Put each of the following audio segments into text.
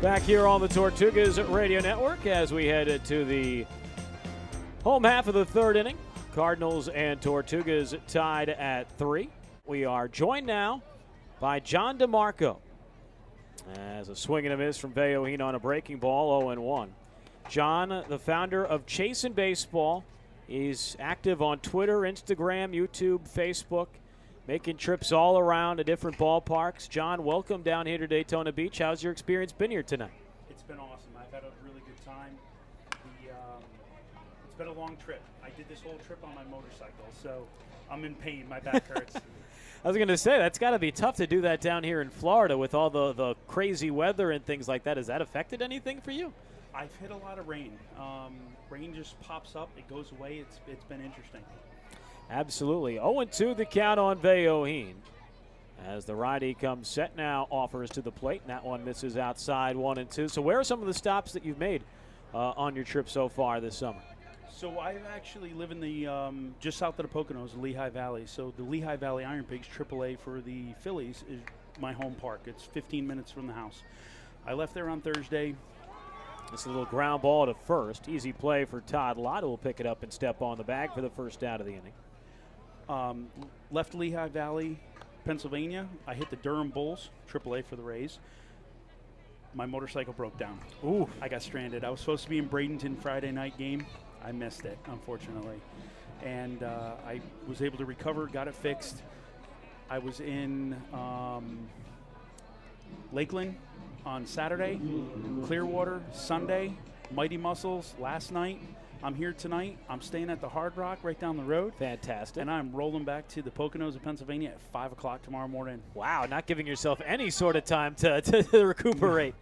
Back here on the Tortugas Radio Network as we head to the home half of the third inning. Cardinals and Tortugas tied at 3. We are joined now by John DeMarco. As a swing and a miss from Veoheen on a breaking ball, 0-1. John, the founder of Chasin Baseball, is active on Twitter, Instagram, YouTube, Facebook, making trips all around to different ballparks. John, welcome down here to Daytona Beach. How's your experience been here tonight? It's been awesome. I've had a really good time. It's been a long trip. I did this whole trip on my motorcycle, so I'm in pain. My back hurts. I was going to say, that's got to be tough to do that down here in Florida with all the crazy weather and things like that. Has that affected anything for you? I've hit a lot of rain. Rain just pops up. It goes away. It's been interesting. Absolutely. 0-2 the count on Veoheen. As the righty comes set now, offers to the plate. And that one misses outside, 1-2. So where are some of the stops that you've made on your trip so far this summer? So I actually live in the just south of the Poconos, the Lehigh Valley. So the Lehigh Valley Iron Pigs, AAA for the Phillies, is my home park. It's 15 minutes from the house. I left there on Thursday. It's a little ground ball to first. Easy play for Todd Lott, who will pick it up and step on the bag for the first out of the inning. Left Lehigh Valley, Pennsylvania. I hit the Durham Bulls, AAA for the Rays. My motorcycle broke down. Ooh. I got stranded. I was supposed to be in Bradenton Friday night game. I missed it, unfortunately. And I was able to recover, got it fixed. I was in Lakeland on Saturday, Clearwater Sunday, Mighty Muscles last night. I'm here tonight. I'm staying at the Hard Rock right down the road. Fantastic. And I'm rolling back to the Poconos of Pennsylvania at 5 o'clock tomorrow morning. Wow, not giving yourself any sort of time to recuperate.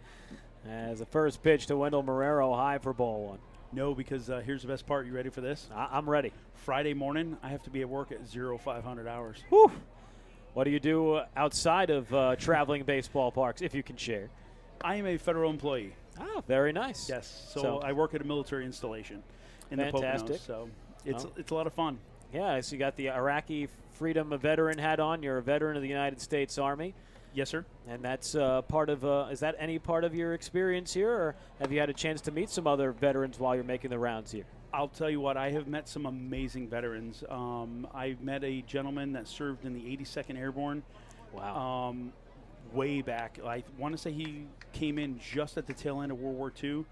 As the first pitch to Wendell Marrero, high for ball one. No, because here's the best part. You ready for this? I'm ready. Friday morning, I have to be at work at 0500 hours. Whew. What do you do outside of traveling baseball parks, if you can share? I am a federal employee. Oh, very nice. Yes, so I work at a military installation in fantastic. the Poconos, so it's a lot of fun. Yeah, so you got the Iraqi Freedom Veteran hat on. You're a veteran of the United States Army. Yes, sir. And that's part of, is that any part of your experience here, or have you had a chance to meet some other veterans while you're making the rounds here? I'll tell you what, I have met some amazing veterans. I've met a gentleman that served in the 82nd Airborne. Wow. Way back. I want to say he came in just at the tail end of World War II.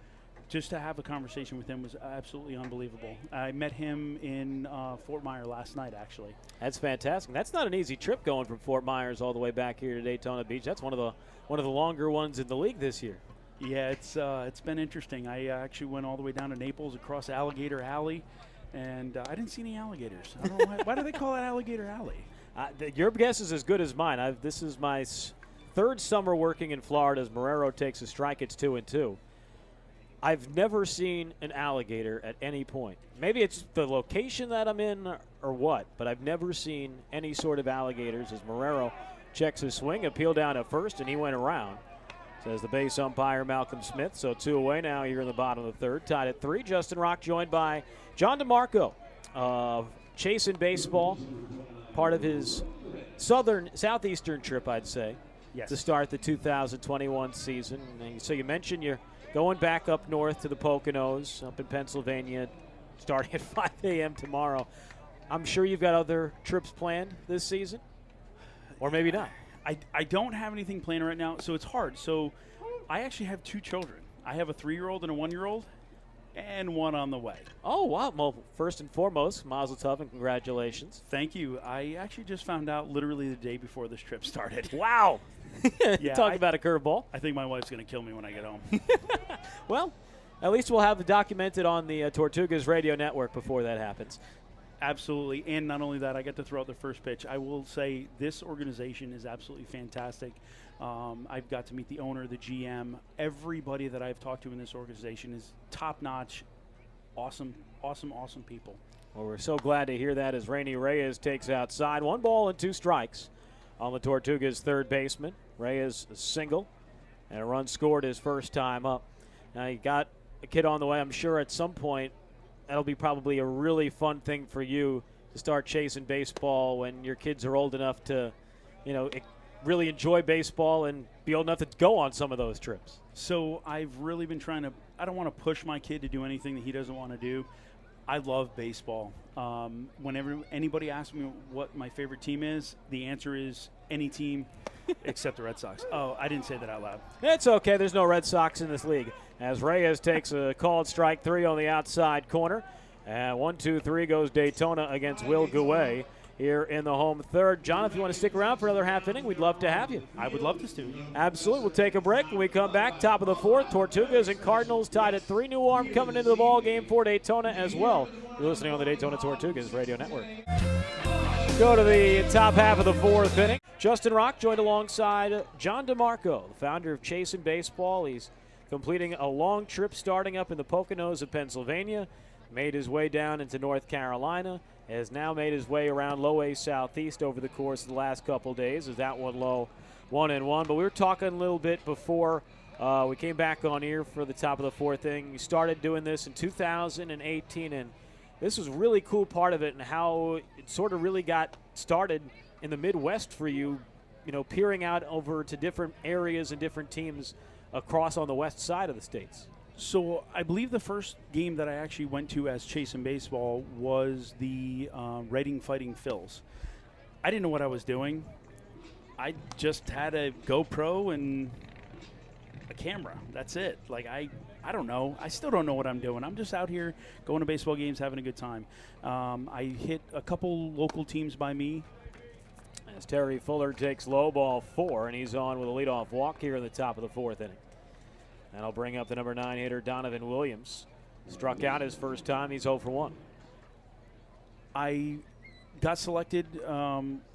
Just to have a conversation with him was absolutely unbelievable. I met him in Fort Myers last night, actually. That's fantastic. That's not an easy trip going from Fort Myers all the way back here to Daytona Beach. That's one of the longer ones in the league this year. Yeah, it's been interesting. I actually went all the way down to Naples across Alligator Alley, and I didn't see any alligators. I don't know why do they call it Alligator Alley? Your guess is as good as mine. This is my third summer working in Florida as Marrero takes a strike. It's 2-2. I've never seen an alligator at any point. Maybe it's the location that I'm in or what, but I've never seen any sort of alligators as Marrero checks his swing, appeal down at first, and he went around, says the base umpire Malcolm Smith. So 2 away now here in the bottom of the third. Tied at 3. Justin Rocke joined by John DeMarco of Chasin Baseball, part of his southeastern trip, I'd say, yes, to start the 2021 season. And so you mentioned you're going back up north to the Poconos, up in Pennsylvania, starting at 5 a.m. tomorrow. I'm sure you've got other trips planned this season, or maybe not. I don't have anything planned right now, so it's hard. So I actually have 2 children. I have a 3-year-old and a 1-year-old, and one on the way. Oh, wow. Well, first and foremost, mazel tov and congratulations. Thank you. I actually just found out literally the day before this trip started. Wow. Yeah, Talk about a curveball. I think my wife's going to kill me when I get home. Well, at least we'll have it documented on the Tortugas Radio Network before that happens. Absolutely. And not only that, I get to throw out the first pitch. I will say this organization is absolutely fantastic. I've got to meet the owner, the GM. Everybody that I've talked to in this organization is top-notch, awesome people. Well, we're so glad to hear that as Rainy Reyes takes outside. 1 ball and 2 strikes on the Tortugas' third baseman. Reyes a single, and a run scored his first time up. Now, you got a kid on the way. I'm sure at some point that'll be probably a really fun thing for you to start chasing baseball when your kids are old enough to, really enjoy baseball and be old enough to go on some of those trips? So I've really been trying to – I don't want to push my kid to do anything that he doesn't want to do. I love baseball. Whenever anybody asks me what my favorite team is, the answer is any team except the Red Sox. Oh, I didn't say that out loud. It's okay. There's no Red Sox in this league. As Reyes takes a called strike 3 on the outside corner. And 1-2-3 goes Daytona against Will Gouet here in the home third. John, if you want to stick around for another half inning, we'd love to have you. I would love to, Stu. Absolutely. We'll take a break. When we come back, top of the fourth, Tortugas and Cardinals tied at 3. New arm coming into the ball game for Daytona as well. You're listening on the Daytona Tortugas Radio Network. Go to the top half of the fourth inning. Justin Rocke joined alongside John DeMarco, the founder of Chasinbaseball. He's completing a long trip starting up in the Poconos of Pennsylvania, made his way down into North Carolina, has now made his way around Low A Southeast over the course of the last couple days. Is that one low, 1-1. But we were talking a little bit before we came back on here for the top of the fourth inning. You started doing this in 2018, and this was a really cool part of it and how it sort of really got started in the Midwest for you, you know, peering out over to different areas and different teams across on the west side of the states. So I believe the first game that I actually went to as Chasinbaseball was the Reading Fighting Phils. I didn't know what I was doing. I just had a GoPro and a camera. That's it. Like, I don't know. I still don't know what I'm doing. I'm just out here going to baseball games, having a good time. I hit a couple local teams by me. As Terry Fuller takes low ball 4, and he's on with a leadoff walk here in the top of the fourth inning. That'll bring up the number 9 hitter, Donovan Williams. Struck out his first time. He's 0 for 1. I got selected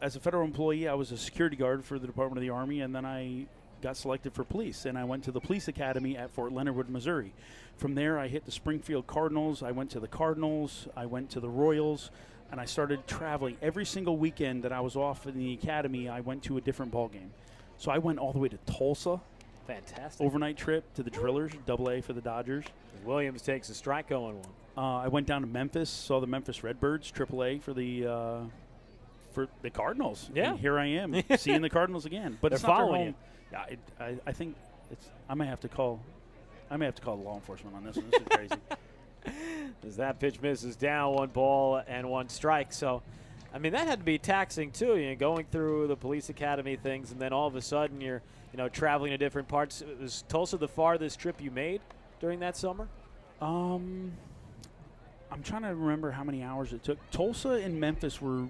as a federal employee. I was a security guard for the Department of the Army, and then I got selected for police, and I went to the police academy at Fort Leonard Wood, Missouri. From there, I hit the Springfield Cardinals. I went to the Cardinals. I went to the Royals, and I started traveling. Every single weekend that I was off in the academy, I went to a different ball game. So I went all the way to Tulsa. Fantastic. Overnight trip to the Drillers, AA for the Dodgers. Williams takes a strike 0-1. I went down to Memphis, saw the Memphis Redbirds, AAA for the Cardinals. Yeah. And here I am seeing the Cardinals again. But They're it's not their following home. Yeah, I think it's. I may have to call law enforcement on this one. This is crazy. As that pitch misses down, 1 ball and 1 strike. So, I mean, that had to be taxing too. You know, going through the police academy things, and then all of a sudden you're, you know, traveling to different parts. Was Tulsa the farthest trip you made during that summer? I'm trying to remember how many hours it took. Tulsa and Memphis were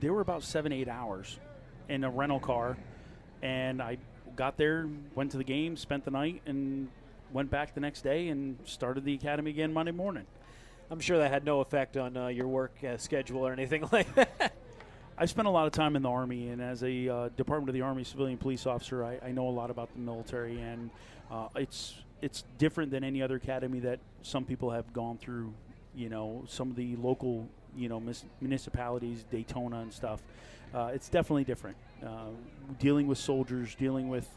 about 7-8 hours in a rental car, and I got there, went to the game, spent the night, and went back the next day and started the academy again Monday morning. I'm sure that had no effect on your work schedule or anything like that. I spent a lot of time in the Army, and as a Department of the Army civilian police officer, I know a lot about the military, and it's different than any other academy that some people have gone through. You know, some of the local, you know, municipalities, Daytona and stuff. It's definitely different. Dealing with soldiers, dealing with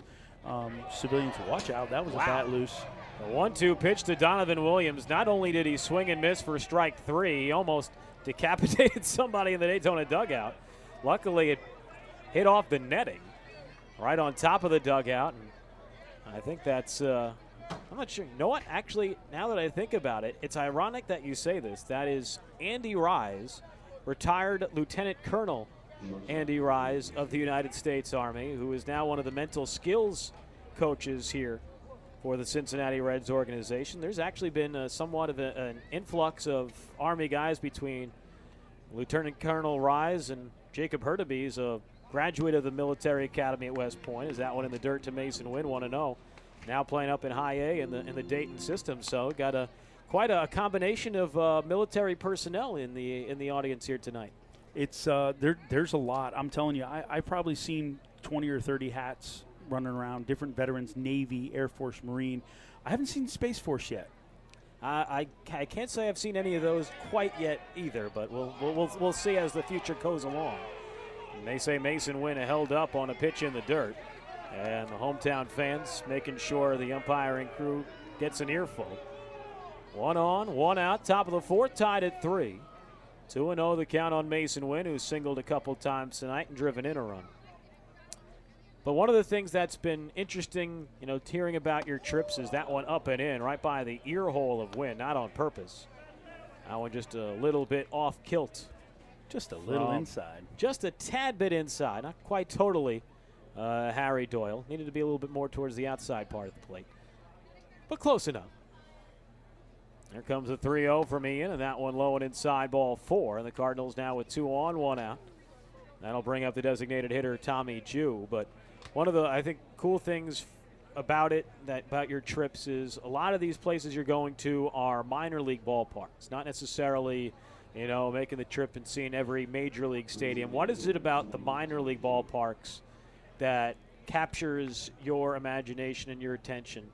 civilians. Watch out, that was a bat loose. The 1-2 pitch to Donovan Williams. Not only did he swing and miss for strike 3, he almost decapitated somebody in the Daytona dugout. Luckily, it hit off the netting right on top of the dugout. And I think that's, I'm not sure. You know what? Actually, now that I think about it, it's ironic that you say this. That is Andy Rise, retired Lieutenant Colonel Andy Rise of the United States Army, who is now one of the mental skills coaches here for the Cincinnati Reds organization. There's actually been somewhat of an influx of Army guys between Lieutenant Colonel Rise and Jacob Hurtubise, a graduate of the military academy at West Point. Is that one in the dirt to Mason Wynn, 1-0. Now playing up in High A in the Dayton system. So got quite a combination of military personnel in the audience here tonight. It's there's a lot. I'm telling you, I've probably seen 20 or 30 hats running around, different veterans, Navy, Air Force, Marine. I haven't seen Space Force yet. I can't say I've seen any of those quite yet either, but we'll see as the future goes along. And they say Mason Wynn held up on a pitch in the dirt, and the hometown fans making sure the umpiring crew gets an earful. 1 on, 1 out, top of the fourth, tied at 3. 2-0 the count on Mason Wynn, who singled a couple times tonight and driven in a run. But one of the things that's been interesting, hearing about your trips is that one up and in, right by the ear hole of wind, not on purpose. That one just a little bit off kilt. Just a little inside. Just a tad bit inside, not quite totally Harry Doyle. Needed to be a little bit more towards the outside part of the plate, but close enough. There comes a 3-0 from Ian, and that one low and inside, ball 4. And the Cardinals now with 2 on, 1 out. That'll bring up the designated hitter, Tommy Jew. But one of the, I think, cool things about your trips is a lot of these places you're going to are minor league ballparks, not necessarily, making the trip and seeing every major league stadium. What is it about the minor league ballparks that captures your imagination and your attention?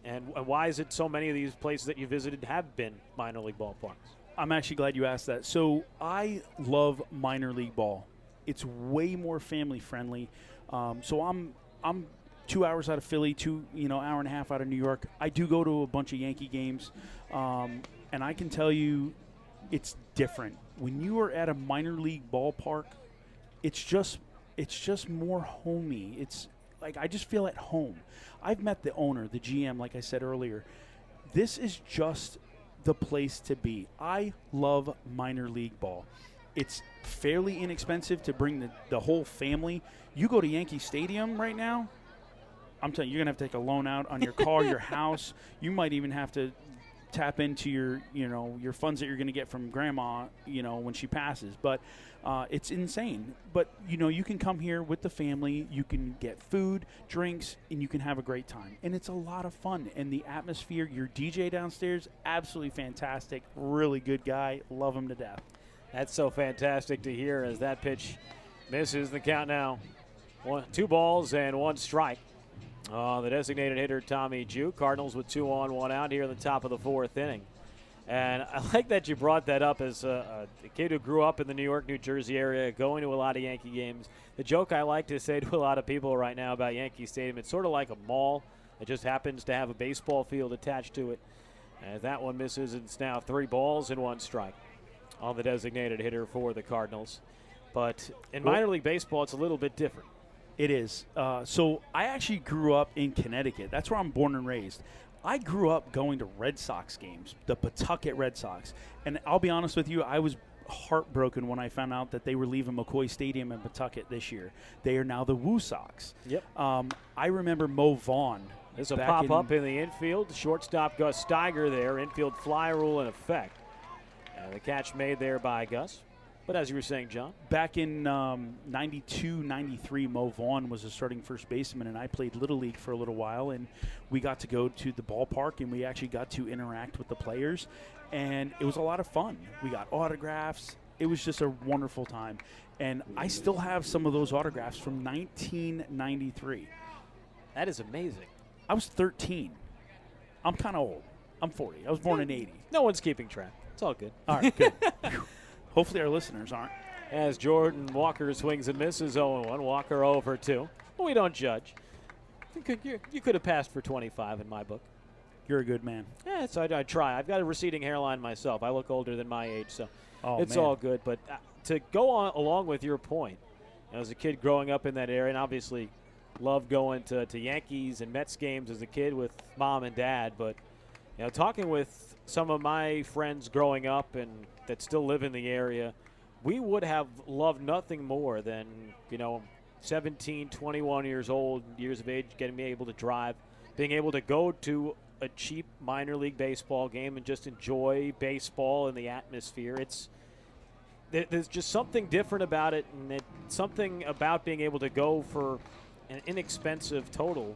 And why is it so many of these places that you visited have been minor league ballparks? I'm actually glad you asked that. So I love minor league ball. It's way more family friendly. So I'm 2 hours out of Philly, hour and a half out of New York. I do go to a bunch of Yankee games, and I can tell you, it's different when you are at a minor league ballpark. It's just more homey. It's like I just feel at home. I've met the owner, the GM, like I said earlier. This is just the place to be. I love minor league ball. It's fairly inexpensive to bring the whole family. You go to Yankee Stadium right now, I'm telling you, you're going to have to take a loan out on your car, your house. You might even have to tap into your funds that you're going to get from grandma, when she passes. But it's insane. But, you can come here with the family. You can get food, drinks, and you can have a great time. And it's a lot of fun. And the atmosphere, your DJ downstairs, absolutely fantastic. Really good guy. Love him to death. That's so fantastic to hear as that pitch misses. The count now 2 balls and 1 strike. The designated hitter, Tommy Jew. Cardinals with 2 on, 1 out here in the top of the 4th inning. And I like that you brought that up as a kid who grew up in the New York, New Jersey area, going to a lot of Yankee games. The joke I like to say to a lot of people right now about Yankee Stadium, it's sort of like a mall that just happens to have a baseball field attached to it. As that one misses, it's now 3 balls and 1 strike on the designated hitter for the Cardinals. But in minor league baseball, it's a little bit different. It is. So I actually grew up in Connecticut. That's where I'm born and raised. I grew up going to Red Sox games, the Pawtucket Red Sox. And I'll be honest with you, I was heartbroken when I found out that they were leaving McCoy Stadium in Pawtucket this year. They are now the Woo Sox. Yep. I remember Mo Vaughn. There's a pop-up in the infield. Shortstop Gus Steiger there. Infield fly rule in effect. The catch made there by Gus. But as you were saying, John? Back in 92, 93, Mo Vaughn was a starting first baseman, and I played Little League for a little while, and we got to go to the ballpark, and we actually got to interact with the players, and it was a lot of fun. We got autographs. It was just a wonderful time, and I still have some of those autographs from 1993. That is amazing. I was 13. I'm kind of old. I'm 40. I was born in 80. No one's keeping track. It's all good. All right, good. Hopefully our listeners aren't. As Jordan Walker swings and misses 0-1. Walker over 2. Well, we don't judge. You could have passed for 25 in my book. You're a good man. Yeah, so I try. I've got a receding hairline myself. I look older than my age, so it's man. all good. But to go on along with your point, as a kid growing up in that area, and obviously loved going to Yankees and Mets games as a kid with mom and dad, but talking with some of my friends growing up and that still live in the area, we would have loved nothing more than, 17, 21 years old, years of age, getting able to drive, being able to go to a cheap minor league baseball game and just enjoy baseball and the atmosphere. There's just something different about it, and something about being able to go for an inexpensive total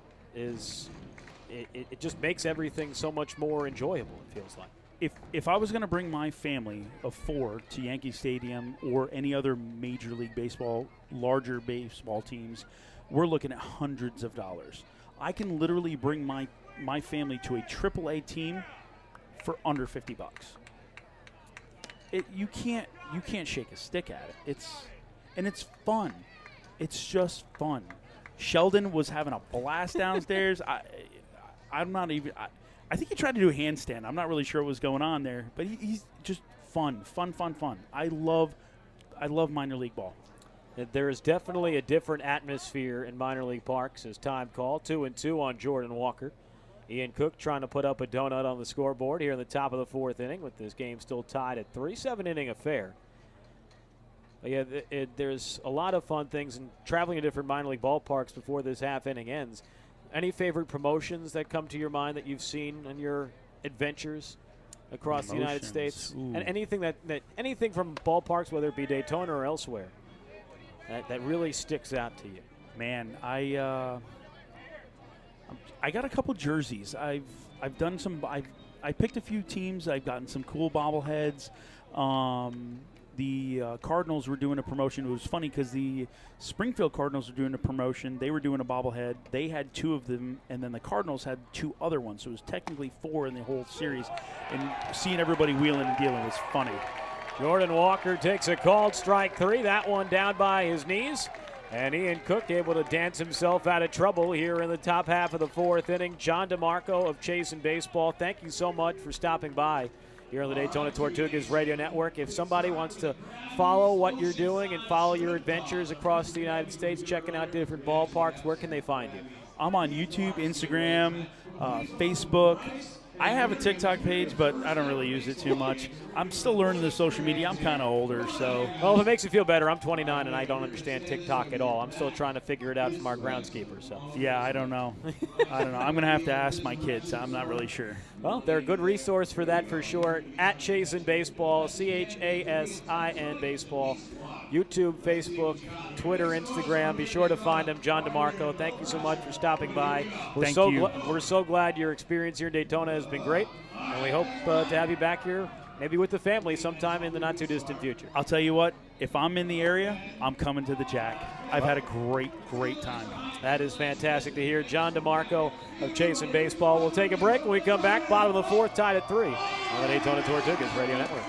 it just makes everything so much more enjoyable, it feels like. If I was going to bring my family of 4 to Yankee Stadium or any other Major League Baseball, larger baseball teams, we're looking at hundreds of dollars. I can literally bring my family to a AAA team for under $50. You can't shake a stick at it. It's fun. It's just fun. Sheldon was having a blast downstairs. I'm not even. I think he tried to do a handstand. I'm not really sure what was going on there, but he's just fun. I love minor league ball. There is definitely a different atmosphere in minor league parks as time call. 2-2 on Jordan Walker. Ian Cook trying to put up a donut on the scoreboard here in the top of the 4th inning with this game still tied at 3. 7-inning affair. But yeah, there's a lot of fun things, and traveling to different minor league ballparks before this half inning ends. Any favorite promotions that come to your mind that you've seen in your adventures across the United States? Ooh. And anything anything from ballparks, whether it be Daytona or elsewhere, that really sticks out to you? Man, I got a couple jerseys. I've done some. I picked a few teams. I've gotten some cool bobbleheads. The Cardinals were doing a promotion. It was funny because the Springfield Cardinals were doing a promotion. They were doing a bobblehead. They had 2 of them, and then the Cardinals had 2 other ones. So it was technically 4 in the whole series. And seeing everybody wheeling and dealing was funny. Jordan Walker takes a called strike 3. That one down by his knees. And Ian Cook able to dance himself out of trouble here in the top half of the 4th inning. John DeMarco of Chasinbaseball, thank you so much for stopping by here on the Daytona Tortugas Radio Network. If somebody wants to follow what you're doing and follow your adventures across the United States, checking out different ballparks, where can they find you? I'm on YouTube, Instagram, Facebook. I have a TikTok page, but I don't really use it too much. I'm still learning the social media. I'm kind of older, so. Well, if it makes you feel better, I'm 29 and I don't understand TikTok at all. I'm still trying to figure it out from our groundskeeper. So. Yeah, I don't know. I'm going to have to ask my kids. I'm not really sure. Well, they're a good resource for that for sure. At Chasinbaseball, CHASIN Baseball. YouTube, Facebook, Twitter, Instagram. Be sure to find him, John DeMarco. Thank you so much for stopping by. Thank you. We're so glad your experience here in Daytona has been great, and we hope to have you back here, maybe with the family, sometime in the not-too-distant future. I'll tell you what, if I'm in the area, I'm coming to the Jack. I've had a great time. That is fantastic to hear. John DeMarco of Chasinbaseball. We'll take a break when we come back. Bottom of the 4th, tied at 3 on the Daytona Tortugas Radio Network.